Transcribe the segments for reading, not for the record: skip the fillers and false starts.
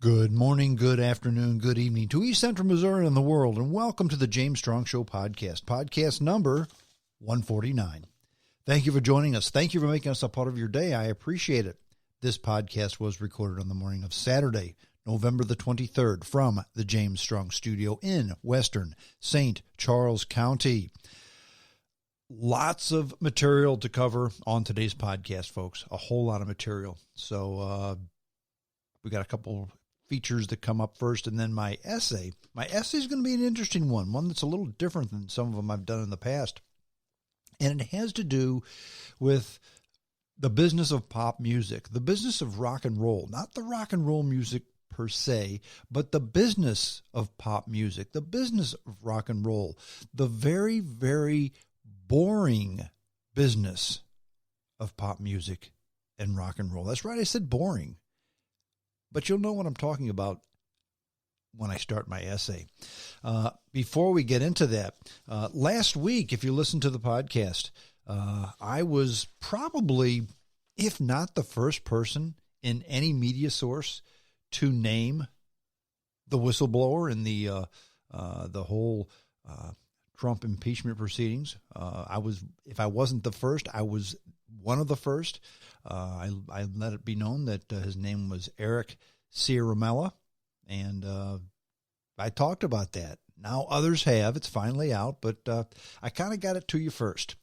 Good morning, good afternoon, good evening to East Central Missouri and the world, and welcome to the James Strong Show podcast, podcast number 149. Thank you for joining us. Thank you for making us a part of your day. I appreciate it. This podcast was recorded on the morning of Saturday, November the 23rd, from the James Strong Studio in western St. Charles County. Lots of material to cover on today's podcast, folks. A whole lot of material. So we got a couple features that come up first, and then my essay. My essay is going to be an interesting one that's a little different than some of them I've done in the past. And it has to do with the business of pop music, the business of rock and roll, not the rock and roll music per se, but the business of pop music, the business of rock and roll, the very, very boring business of pop music and rock and roll. That's right, I said boring. But you'll know what I'm talking about when I start my essay. Before we get into that, last week, if you listened to the podcast, I was probably, if not the first person in any media source to name the whistleblower in the whole Trump impeachment proceedings. If I wasn't the first, I was one of the first. I let it be known that his name was Eric Ciaramella, and I talked about that. Now others have. It's finally out, but I kind of got it to you first.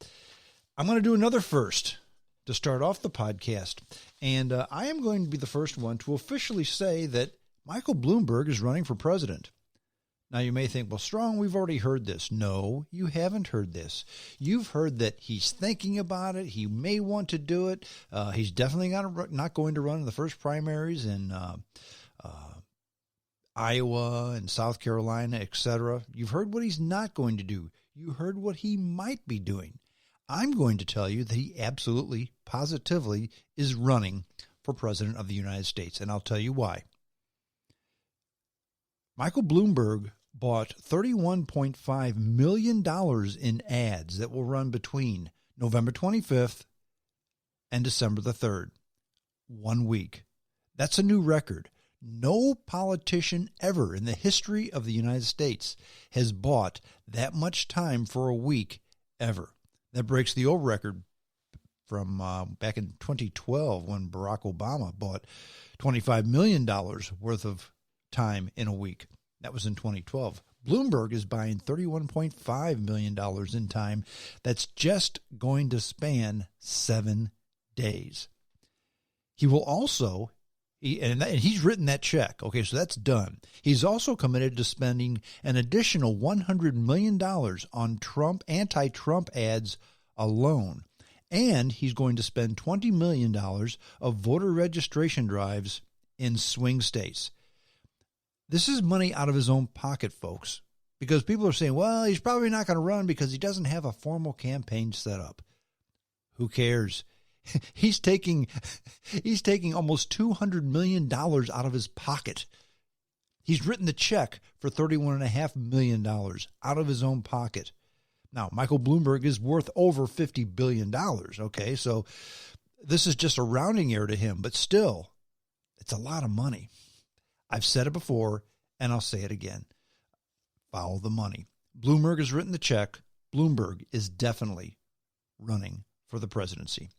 I'm going to do another first to start off the podcast, and I am going to be the first one to officially say that Michael Bloomberg is running for president. Now, you may think, well, Strong, we've already heard this. No, you haven't heard this. You've heard that he's thinking about it. He may want to do it. He's definitely not going to run in the first primaries in Iowa and South Carolina, etc. You've heard what he's not going to do. You heard what he might be doing. I'm going to tell you that he absolutely, positively is running for president of the United States, and I'll tell you why. Michael Bloomberg bought $31.5 million in ads that will run between November 25th and December the 3rd. 1 week. That's a new record. No politician ever in the history of the United States has bought that much time for a week ever. That breaks the old record from back in 2012 when Barack Obama bought $25 million worth of time in a week. That was in 2012. Bloomberg is buying $31.5 million in time. That's just going to span 7 days. He will also, and he's written that check. Okay, so that's done. He's also committed to spending an additional $100 million on anti-Trump ads alone. And he's going to spend $20 million of voter registration drives in swing states. This is money out of his own pocket, folks, because people are saying, well, he's probably not going to run because he doesn't have a formal campaign set up. Who cares? He's taking almost $200 million out of his pocket. He's written the check for $31.5 million out of his own pocket. Now, Michael Bloomberg is worth over $50 billion, okay? So this is just a rounding error to him, but still, it's a lot of money. I've said it before, and I'll say it again. Follow the money. Bloomberg has written the check. Bloomberg is definitely running for the presidency.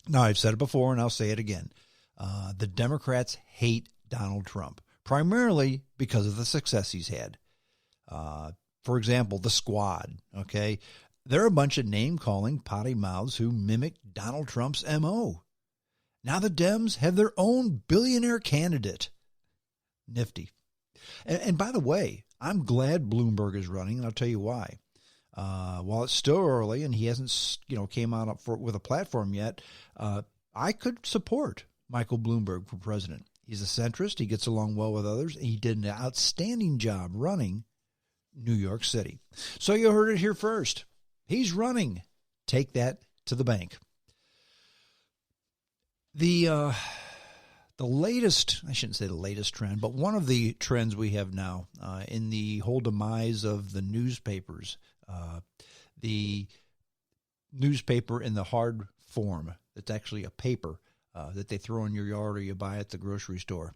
Now, I've said it before, and I'll say it again. The Democrats hate Donald Trump, primarily because of the success he's had. For example, the Squad, okay? They're a bunch of name-calling potty mouths who mimic Donald Trump's M.O. Now the Dems have their own billionaire candidate. Nifty. And by the way, I'm glad Bloomberg is running, and I'll tell you why. While it's still early and he hasn't, came out with a platform yet, I could support Michael Bloomberg for president. He's a centrist. He gets along well with others. And he did an outstanding job running New York City. So you heard it here first. He's running. Take that to the bank. The latest, I shouldn't say the latest trend, but one of the trends we have now in the whole demise of the newspapers, the newspaper in the hard form, that's actually a paper that they throw in your yard or you buy at the grocery store.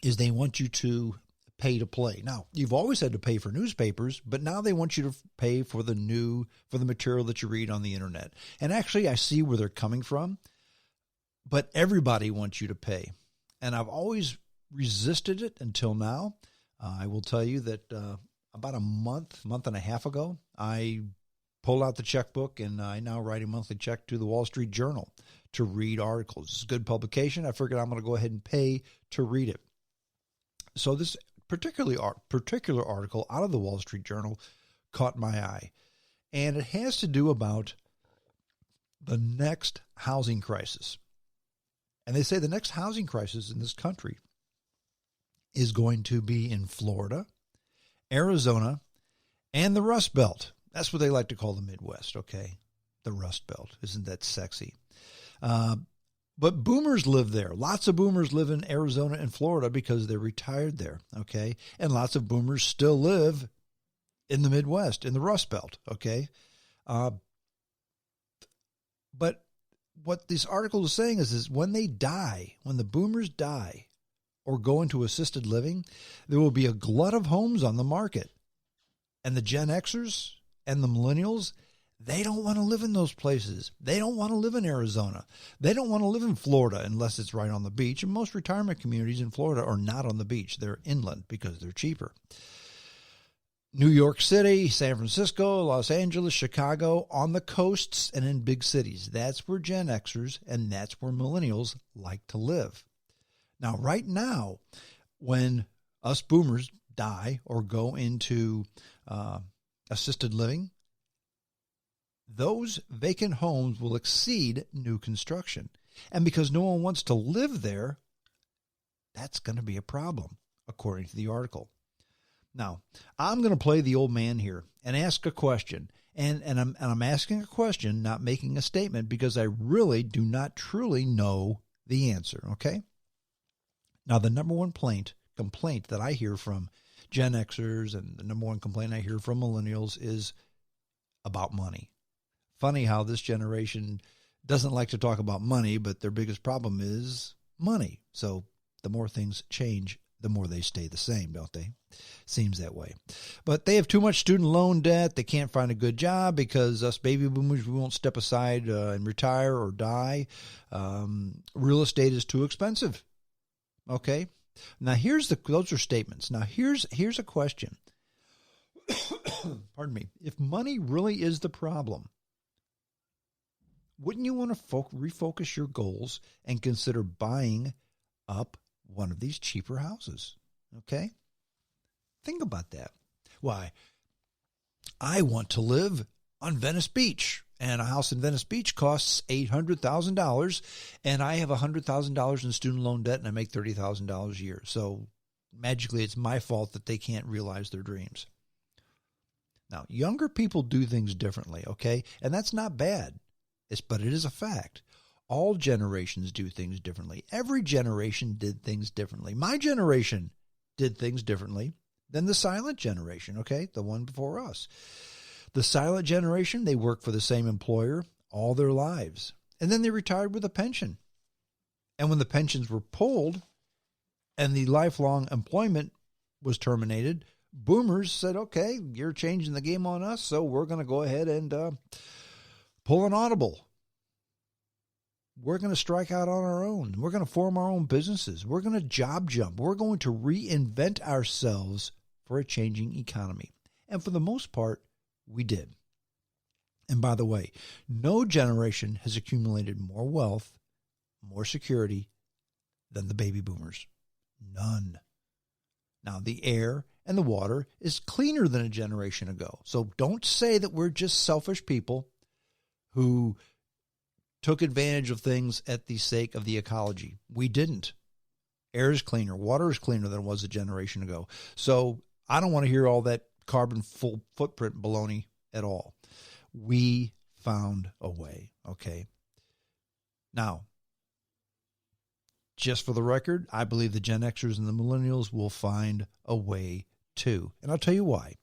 is they want you to pay to play. Now, you've always had to pay for newspapers, but now they want you to pay for the material that you read on the internet. And actually, I see where they're coming from, but everybody wants you to pay. And I've always resisted it until now. I will tell you that about a month and a half ago, I pulled out the checkbook, and I now write a monthly check to the Wall Street Journal to read articles. It's a good publication. I figured I'm going to go ahead and pay to read it. So this particular article out of the Wall Street Journal caught my eye, and it has to do about the next housing crisis. And they say the next housing crisis in this country is going to be in Florida, Arizona, and the Rust Belt. That's what they like to call the Midwest, okay? The Rust Belt. Isn't that sexy? But boomers live there. Lots of boomers live in Arizona and Florida because they're retired there, okay? And lots of boomers still live in the Midwest, in the Rust Belt, okay? But what this article is saying is when they die, when the boomers die or go into assisted living, there will be a glut of homes on the market. And the Gen Xers and the millennials, they don't want to live in those places. They don't want to live in Arizona. They don't want to live in Florida unless it's right on the beach. And most retirement communities in Florida are not on the beach. They're inland because they're cheaper. New York City, San Francisco, Los Angeles, Chicago, on the coasts and in big cities. That's where Gen Xers and that's where millennials like to live. Now, right now, when us boomers die or go into assisted living, those vacant homes will exceed new construction. And because no one wants to live there, that's going to be a problem, according to the article. Now, I'm going to play the old man here and ask a question. And I'm asking a question, not making a statement, because I really do not truly know the answer, okay? Now, the number one complaint that I hear from Gen Xers and the number one complaint I hear from millennials is about money. Funny how this generation doesn't like to talk about money, but their biggest problem is money. So the more things change, the more they stay the same, don't they? Seems that way. But they have too much student loan debt. They can't find a good job because us baby boomers, we won't step aside and retire or die. Real estate is too expensive. Okay. Now those are statements. Now here's a question. Pardon me. If money really is the problem, wouldn't you want to refocus your goals and consider buying up one of these cheaper houses? Okay? Think about that. Why? I want to live on Venice Beach, and a house in Venice Beach costs $800,000, and I have $100,000 in student loan debt, and I make $30,000 a year. So magically, it's my fault that they can't realize their dreams. Now, younger people do things differently, okay? And that's not bad, but it is a fact. All generations do things differently. Every generation did things differently. My generation did things differently than the silent generation, okay? The one before us. The silent generation, they worked for the same employer all their lives. And then they retired with a pension. And when the pensions were pulled and the lifelong employment was terminated, boomers said, okay, you're changing the game on us, so we're going to go ahead and pull an audible. We're going to strike out on our own. We're going to form our own businesses. We're going to job jump. We're going to reinvent ourselves for a changing economy. And for the most part, we did. And by the way, no generation has accumulated more wealth, more security than the baby boomers. None. Now, the air and the water is cleaner than a generation ago. So don't say that we're just selfish people who took advantage of things at the sake of the ecology. We didn't. Air is cleaner. Water is cleaner than it was a generation ago. So I don't want to hear all that carbon full footprint baloney at all. We found a way, okay? Now, just for the record, I believe the Gen Xers and the millennials will find a way too. And I'll tell you why.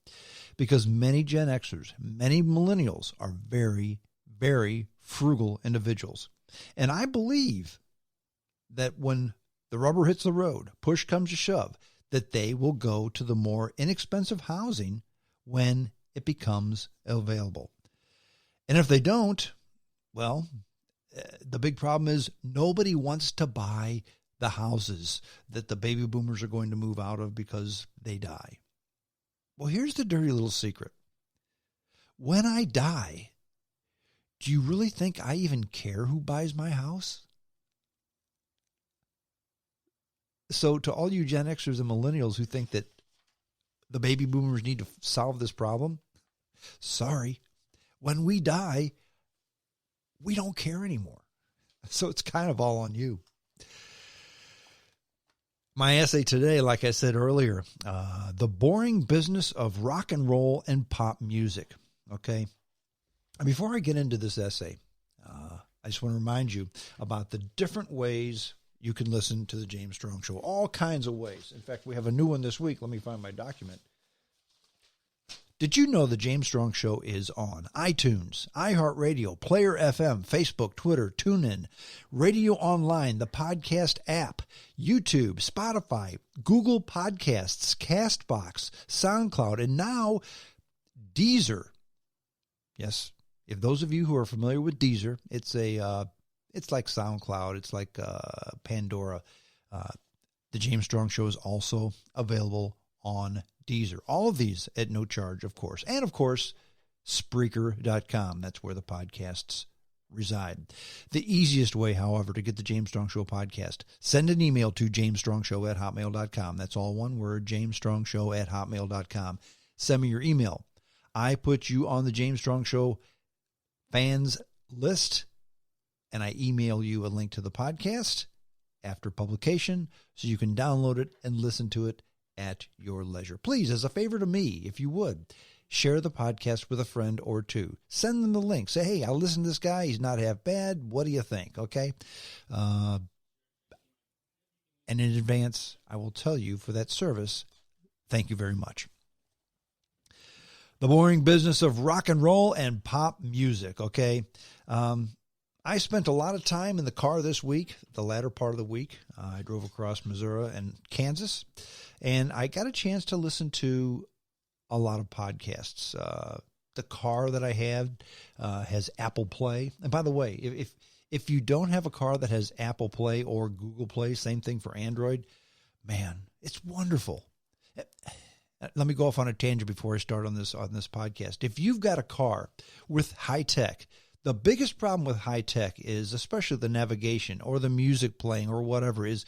Because many Gen Xers, many millennials are very, very frugal individuals. And I believe that when the rubber hits the road, push comes to shove, that they will go to the more inexpensive housing when it becomes available. And if they don't, well, the big problem is nobody wants to buy the houses that the baby boomers are going to move out of because they die. Well, here's the dirty little secret. When I die, do you really think I even care who buys my house? So to all you Gen Xers and millennials who think that the baby boomers need to solve this problem, sorry. When we die, we don't care anymore. So it's kind of all on you. My essay today, like I said earlier, the boring business of rock and roll and pop music. Okay. And before I get into this essay, I just want to remind you about the different ways you can listen to the James Strong Show. All kinds of ways. In fact, we have a new one this week. Let me find my document. Did you know the James Strong Show is on iTunes, iHeartRadio, Player FM, Facebook, Twitter, TuneIn, Radio Online, the podcast app, YouTube, Spotify, Google Podcasts, CastBox, SoundCloud, and now Deezer. Yes, if those of you who are familiar with Deezer, it's like SoundCloud, it's like Pandora. The James Strong Show is also available on Deezer. All of these at no charge, of course. And, of course, Spreaker.com. That's where the podcasts reside. The easiest way, however, to get the James Strong Show podcast, send an email to jamesstrongshow@hotmail.com. That's all one word, jamesstrongshow@hotmail.com. Send me your email. I put you on the James Strong Show fans list, and I email you a link to the podcast after publication so you can download it and listen to it at your leisure. Please, as a favor to me, if you would, share the podcast with a friend or two. Send them the link. Say, hey, I listened to this guy. He's not half bad. What do you think? Okay. And in advance, I will tell you for that service, thank you very much. The boring business of rock and roll and pop music. Okay. I spent a lot of time in the car this week, the latter part of the week. I drove across Missouri and Kansas, and I got a chance to listen to a lot of podcasts. The car that I have has Apple Play. And by the way, if you don't have a car that has Apple Play or Google Play, same thing for Android, man, it's wonderful. Let me go off on a tangent before I start on this podcast. If you've got a car with high tech, the biggest problem with high tech is, especially the navigation or the music playing or whatever, is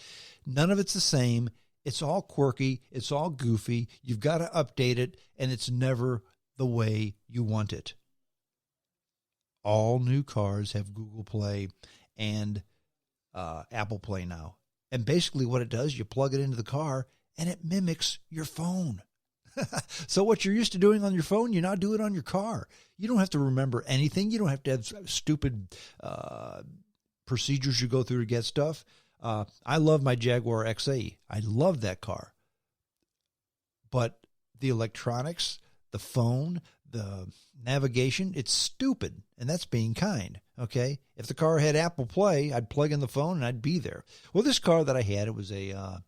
none of it's the same. It's all quirky. It's all goofy. You've got to update it, and it's never the way you want it. All new cars have Google Play and Apple Play now. And basically what it does, you plug it into the car, and it mimics your phone. So what you're used to doing on your phone, you now do it on your car. You don't have to remember anything. You don't have to have stupid procedures you go through to get stuff. I love my Jaguar XE. I love that car. But the electronics, the phone, the navigation, it's stupid. And that's being kind, okay? If the car had Apple Play, I'd plug in the phone and I'd be there. Well, this car that I had, it was a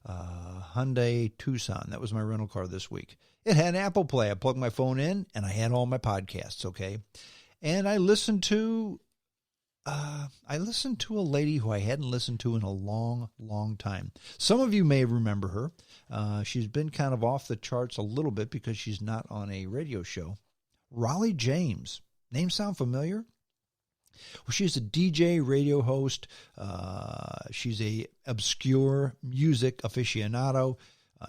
Hyundai Tucson. That was my rental car this week. It had Apple Play. I plugged my phone in, and I had all my podcasts, okay? And I listened to a lady who I hadn't listened to in a long, long time. Some of you may remember her. She's been kind of off the charts a little bit because she's not on a radio show. Raleigh James. Name sound familiar? Well, she's a DJ, radio host. She's a obscure music aficionado.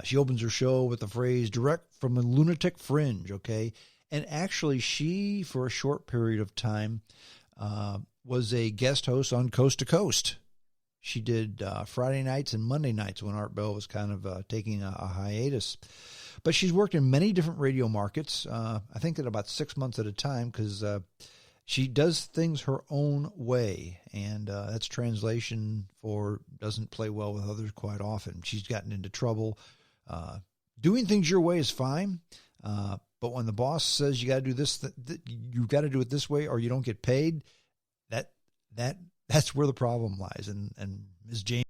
She opens her show with the phrase, direct from the lunatic fringe, okay? And actually, she, for a short period of time, was a guest host on Coast to Coast. She did Friday nights and Monday nights when Art Bell was kind of taking a hiatus. But she's worked in many different radio markets, I think at about 6 months at a time, because she does things her own way, and that's translation for doesn't play well with others quite often. She's gotten into trouble. Doing things your way is fine, but when the boss says you got to do this, you got to do it this way, or you don't get paid, that's where the problem lies. And Ms. James